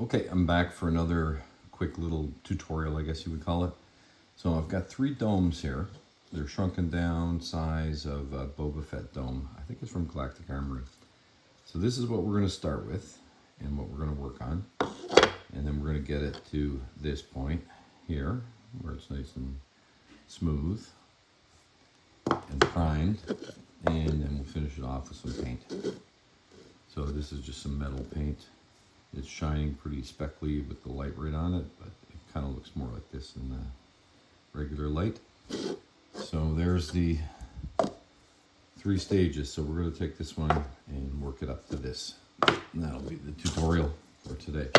Okay, I'm back for another quick little tutorial, I guess you would call it. So I've got 3 domes here. They're shrunken down size of a Boba Fett dome. I think it's from Galactic Armory. So this is what we're going to start with and what we're going to work on. And then we're going to get it to this point here where it's nice and smooth and primed. And then we'll finish it off with some paint. So this is just some metal paint. It's shining pretty speckly with the light right on it, but it kind of looks more like this in the regular light. So there's the 3 stages. So we're going to take this one and work it up to this. And that'll be the tutorial for today.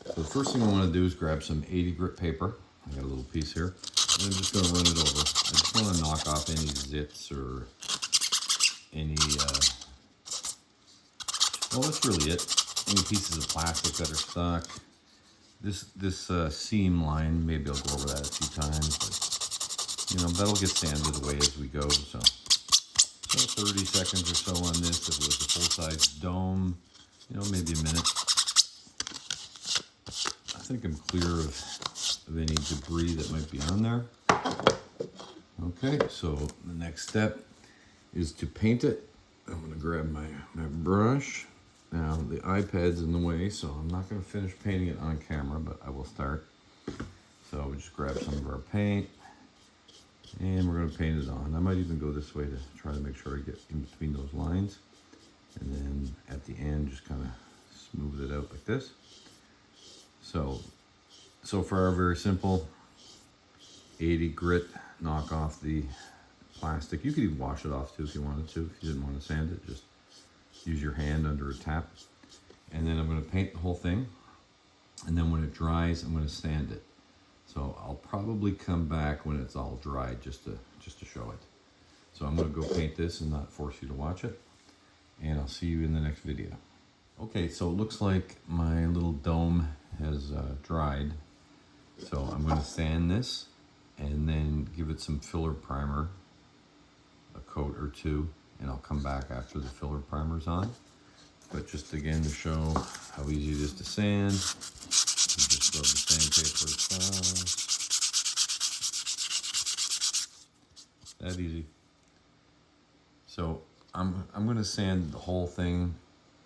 So the first thing I want to do is grab some 80 grit paper. I got a little piece here. And I'm just going to run it over. I just want to knock off any zits or any, well, that's really it. Any pieces of plastic that are stuck. This seam line, maybe I'll go over that a few times, but you know, that'll get sanded away as we go. So 30 seconds or so on this. If it was a full-size dome, you know, maybe a minute. I think I'm clear of any debris that might be on there. Okay, so the next step is to paint it. I'm gonna grab my brush. Now the iPad's in the way, so I'm not going to finish painting it on camera, but I will start. So we just grab some of our paint, and we're going to paint it on. I might even go this way to try to make sure I get in between those lines. And then at the end, just kind of smooth it out like this. So far, very simple. 80 grit, knock off the plastic. You could even wash it off too if you wanted to. If you didn't want to sand it, just use your hand under a tap. And then I'm going to paint the whole thing. And then when it dries, I'm going to sand it. So I'll probably come back when it's all dried just to show it. So I'm going to go paint this and not force you to watch it. And I'll see you in the next video. Okay, so it looks like my little dome has dried. So I'm going to sand this and then give it some filler primer, a coat or two. And I'll come back after the filler primer's on. But just again to show how easy it is to sand, you just rub the sandpaper across. That easy. So I'm going to sand the whole thing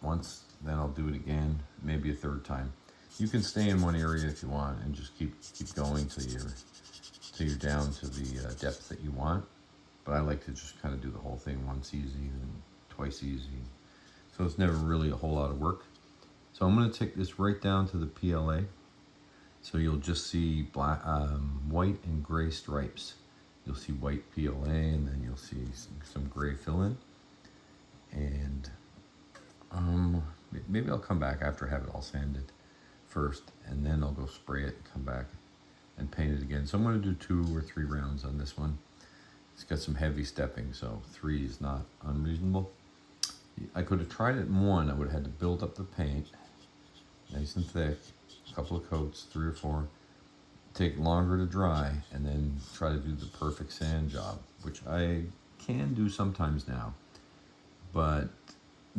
once, then I'll do it again, maybe a 3rd time. You can stay in one area if you want and just keep going till you're down to the depth that you want. But I like to just kind of do the whole thing once easy and twice easy. So it's never really a whole lot of work. So I'm going to take this right down to the PLA. So you'll just see black, white and gray stripes. You'll see white PLA and then you'll see some gray fill-in. And maybe I'll come back after I have it all sanded first. And then I'll go spray it and come back and paint it again. So I'm going to do 2 or 3 rounds on this one. It's got some heavy stepping, so 3 is not unreasonable. I could have tried it in 1. I would have had to build up the paint, nice and thick, a couple of coats, 3 or 4, take longer to dry, and then try to do the perfect sand job, which I can do sometimes now. But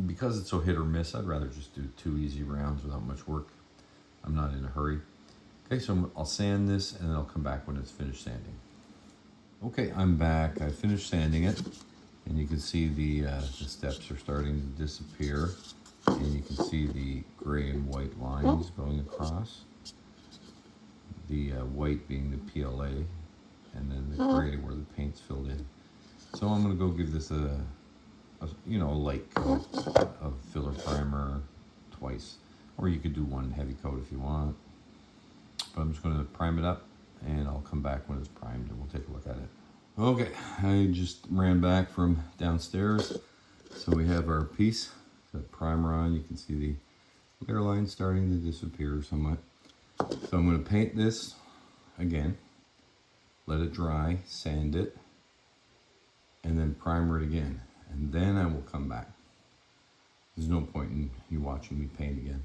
because it's so hit or miss, I'd rather just do 2 easy rounds without much work. I'm not in a hurry. Okay, so I'll sand this, and then I'll come back when it's finished sanding. Okay, I'm back. I finished sanding it, and you can see the steps are starting to disappear, and you can see the gray and white lines going across. The white being the PLA, and then the gray where the paint's filled in. So I'm going to go give this a light coat of filler primer twice, or you could do 1 heavy coat if you want. But I'm just going to prime it up. And I'll come back when it's primed and we'll take a look at it. Okay, I just ran back from downstairs. So we have our piece, the primer on. You can see the glare line starting to disappear somewhat. So I'm going to paint this again, let it dry, sand it, and then primer it again. And then I will come back. There's no point in you watching me paint again.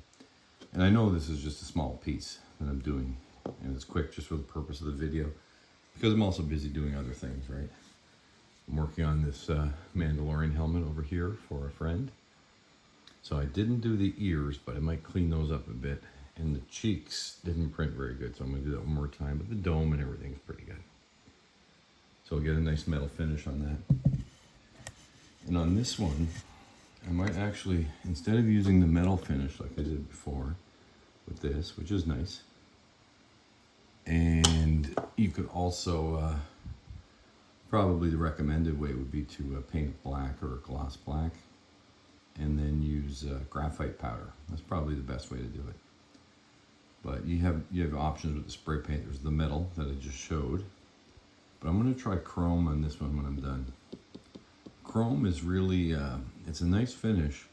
And I know this is just a small piece that I'm doing. And it's quick just for the purpose of the video, because I'm also busy doing other things, right? I'm working on this Mandalorian helmet over here for a friend. So I didn't do the ears, but I might clean those up a bit and the cheeks didn't print very good, so I'm going to do that one more time. But the dome and everything's pretty good. So I'll get a nice metal finish on that. And on this one, I might actually, instead of using the metal finish like I did before with this, which is nice, and you could also, probably the recommended way would be to paint it black or gloss black, and then use graphite powder. That's probably the best way to do it. But you have options with the spray paint. There's the metal that I just showed, but I'm going to try chrome on this one when I'm done. Chrome is really, it's a nice finish,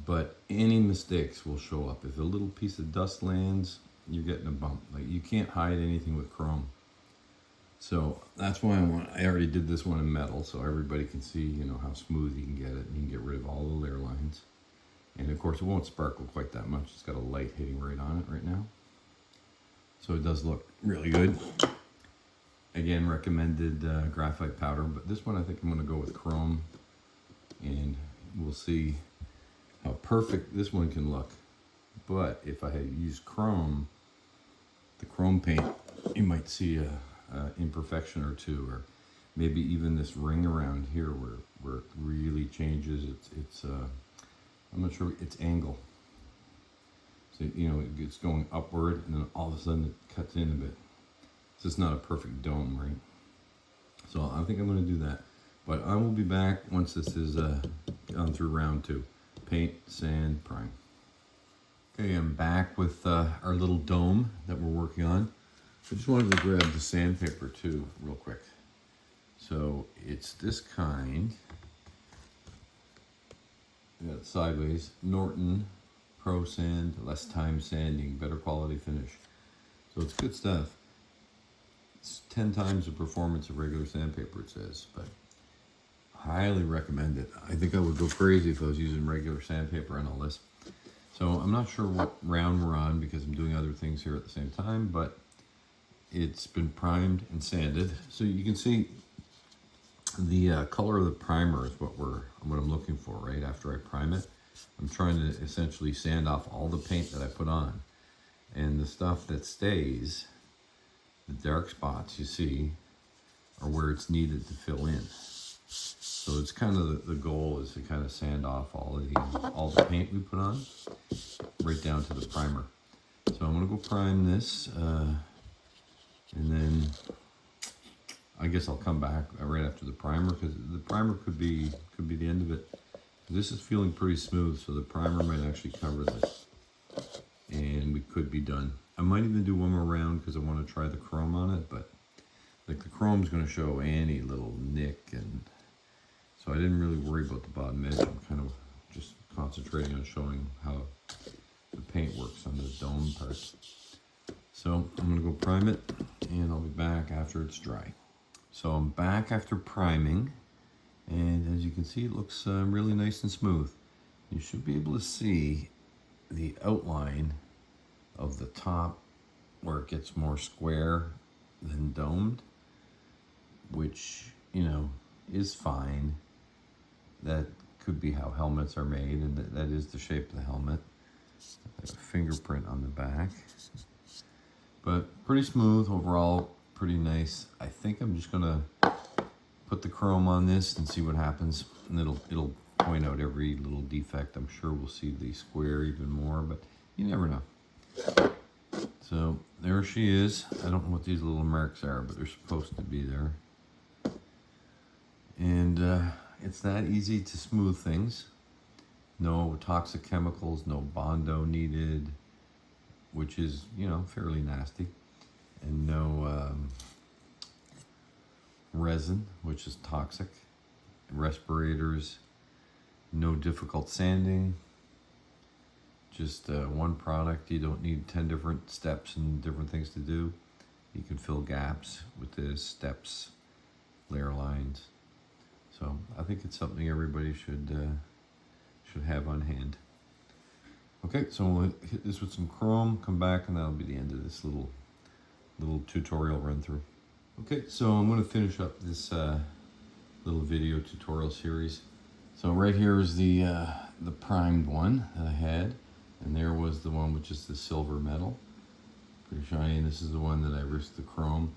but any mistakes will show up. If a little piece of dust lands, you're getting a bump. Like, you can't hide anything with chrome. So that's why I already did this one in metal, so everybody can see, you know, how smooth you can get it. You can get rid of all the layer lines. And of course it won't sparkle quite that much. It's got a light hitting right on it right now. So it does look really good. Again, recommended graphite powder, but this one I think I'm going to go with chrome, and we'll see how perfect this one can look. But if I had used chrome, the chrome paint, you might see a imperfection or two, or maybe even this ring around here where it really changes. It's I'm not sure, its angle. So, you know, it's going upward and then all of a sudden it cuts in a bit. It's just not a perfect dome, right? So I think I'm going to do that. But I will be back once this is gone through round 2. Paint, sand, prime. Okay, I'm back with our little dome that we're working on. I just wanted to grab the sandpaper too, real quick. So it's this kind. Got it sideways. Norton Pro Sand, less time sanding, better quality finish. So it's good stuff. It's 10 times the performance of regular sandpaper, it says, but highly recommend it. I think I would go crazy if I was using regular sandpaper on all this. So I'm not sure what round we're on because I'm doing other things here at the same time, but it's been primed and sanded. So you can see the color of the primer is what I'm looking for right after I prime it. I'm trying to essentially sand off all the paint that I put on, and the stuff that stays, the dark spots you see, are where it's needed to fill in. So it's kind of the goal is to kind of sand off all the paint we put on, right down to the primer. So I'm gonna go prime this, and then I guess I'll come back right after the primer, because the primer could be the end of it. This is feeling pretty smooth, so the primer might actually cover this, and we could be done. I might even do one more round because I want to try the chrome on it, but like the chrome's going to show any little nick, and so I didn't really worry about the bottom edge. I'm kind of just concentrating on showing how the paint works on the dome part. So I'm going to go prime it, and I'll be back after it's dry. So I'm back after priming, and as you can see, it looks really nice and smooth. You should be able to see the outline of the top where it gets more square than domed, which, you know, is fine. That could be how helmets are made, and that is the shape of the helmet. A fingerprint on the back, but pretty smooth overall, pretty nice. I think I'm just gonna put the chrome on this and see what happens, and it'll point out every little defect. I'm sure we'll see the square even more, but you never know. So there she is. I don't know what these little marks are, but they're supposed to be there. And it's that easy to smooth things. No toxic chemicals, no Bondo needed, which is, you know, fairly nasty. And no resin, which is toxic. Respirators, no difficult sanding. Just one product. You don't need 10 different steps and different things to do. You can fill gaps with the steps, layer lines. So I think it's something everybody should have on hand. Okay, so we'll hit this with some chrome, come back, and that'll be the end of this little tutorial run through. Okay, so I'm going to finish up this little video tutorial series. So right here is the primed one that I had. And there was the one which is the silver metal. Pretty shiny. And this is the one that I risked the chrome.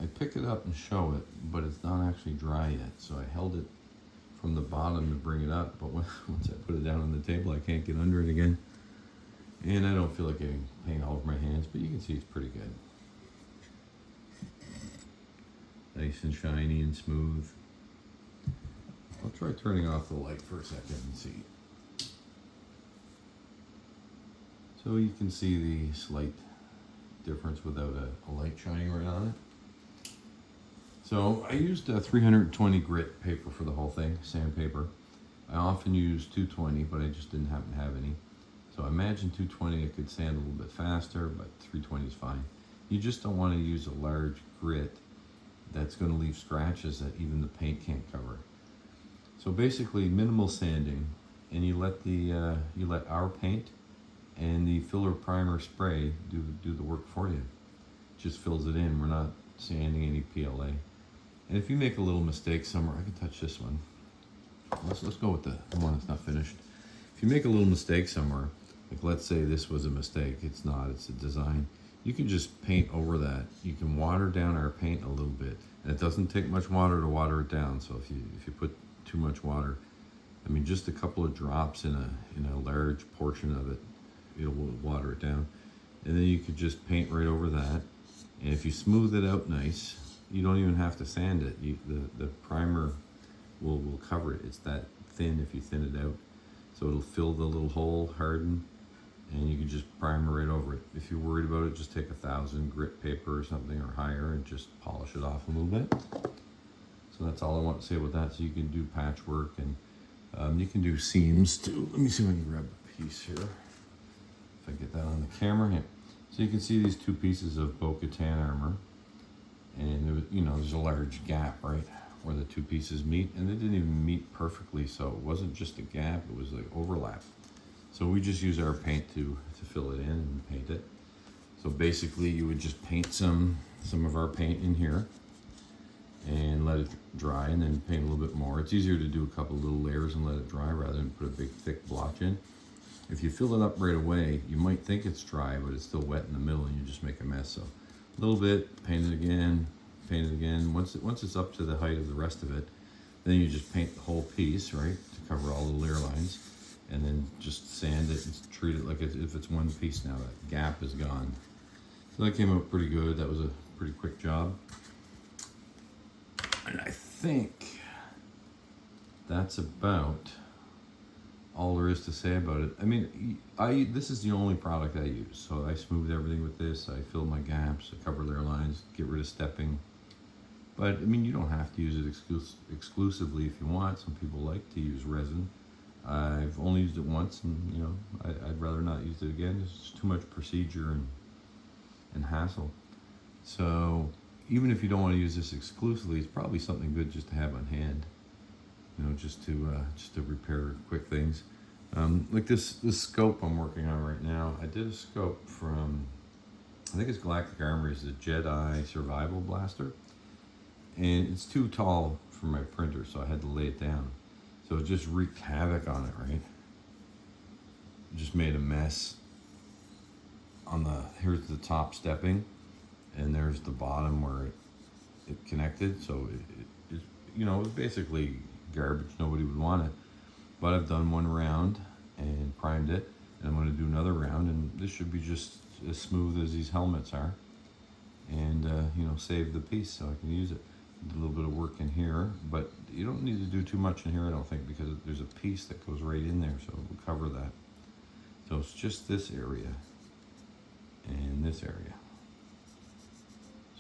I pick it up and show it, but it's not actually dry yet. So I held it from the bottom to bring it up, but once I put it down on the table, I can't get under it again. And I don't feel like getting paint all over my hands, but you can see it's pretty good. Nice and shiny and smooth. I'll try turning off the light for a second and see. So you can see the slight difference without a light shining right on it. So I used a 320 grit paper for the whole thing, sandpaper. I often use 220, but I just didn't happen to have any. So I imagine 220 I could sand a little bit faster, but 320 is fine. You just don't want to use a large grit that's going to leave scratches that even the paint can't cover. So basically minimal sanding, and you let our paint and the filler primer spray do the work for you. It just fills it in. We're not sanding any PLA. And if you make a little mistake somewhere, I can touch this one. Let's go with the one that's not finished. If you make a little mistake somewhere, like let's say this was a mistake, it's not, it's a design, you can just paint over that. You can water down our paint a little bit, and it doesn't take much water to water it down. So if you put too much water, I mean just a couple of drops in a large portion of it, it'll water it down. And then you could just paint right over that. And if you smooth it out nice, you don't even have to sand it. The primer will cover it. It's that thin if you thin it out. So it'll fill the little hole, harden, and you can just primer right over it. If you're worried about it, just take 1,000 grit paper or something or higher and just polish it off a little bit. So that's all I want to say about that. So you can do patchwork, and you can do seams too. Let me see if I can grab a piece here. If I get that on the camera here. So you can see these two pieces of Bo-Katan armor. And there was, there's a large gap, right, where the two pieces meet, and they didn't even meet perfectly, so it wasn't just a gap, it was like overlap. So we just use our paint to fill it in and paint it. So basically you would just paint some of our paint in here and let it dry, and then paint a little bit more. It's easier to do a couple little layers and let it dry rather than put a big thick blotch in. If you fill it up right away, you might think it's dry, but it's still wet in the middle and you just make a mess. So a little bit, paint it again, paint it again. Once it's up to the height of the rest of it, then you just paint the whole piece, right, to cover all the layer lines, and then just sand it and treat it like if it's one piece now. That gap is gone. So that came out pretty good. That was a pretty quick job. And I think that's about all there is to say about it. I mean, this is the only product I use. So I smoothed everything with this. I filled my gaps, I covered layer lines, get rid of stepping. But I mean, you don't have to use it exclusively if you want. Some people like to use resin. I've only used it once, and I'd rather not use it again. It's just too much procedure and hassle. So even if you don't want to use this exclusively, it's probably something good just to have on hand. Just to repair quick things. Like this scope I'm working on right now. I did a scope from, I think it's Galactic Armory's the Jedi Survival Blaster, and it's too tall for my printer, so I had to lay it down. So it just wreaked havoc on it, right? It just made a mess. Here's the top stepping, and there's the bottom where it connected. So it was basically garbage. Nobody would want it. But I've done one round and primed it, and I'm going to do another round, and this should be just as smooth as these helmets are, and save the piece so I can use it. Did a little bit of work in here, but you don't need to do too much in here, I don't think, because there's a piece that goes right in there, so we'll cover that. So it's just this area and this area,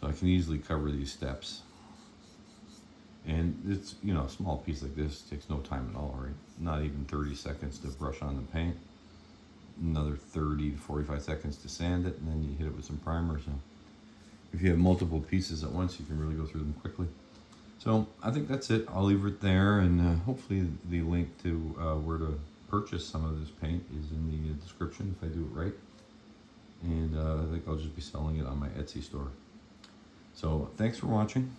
so I can easily cover these steps. And it's, a small piece like this takes no time at all, right? Not even 30 seconds to brush on the paint. Another 30 to 45 seconds to sand it, and then you hit it with some primer. So if you have multiple pieces at once, you can really go through them quickly. So I think that's it. I'll leave it there, and hopefully the link to where to purchase some of this paint is in the description if I do it right. And I think I'll just be selling it on my Etsy store. So thanks for watching.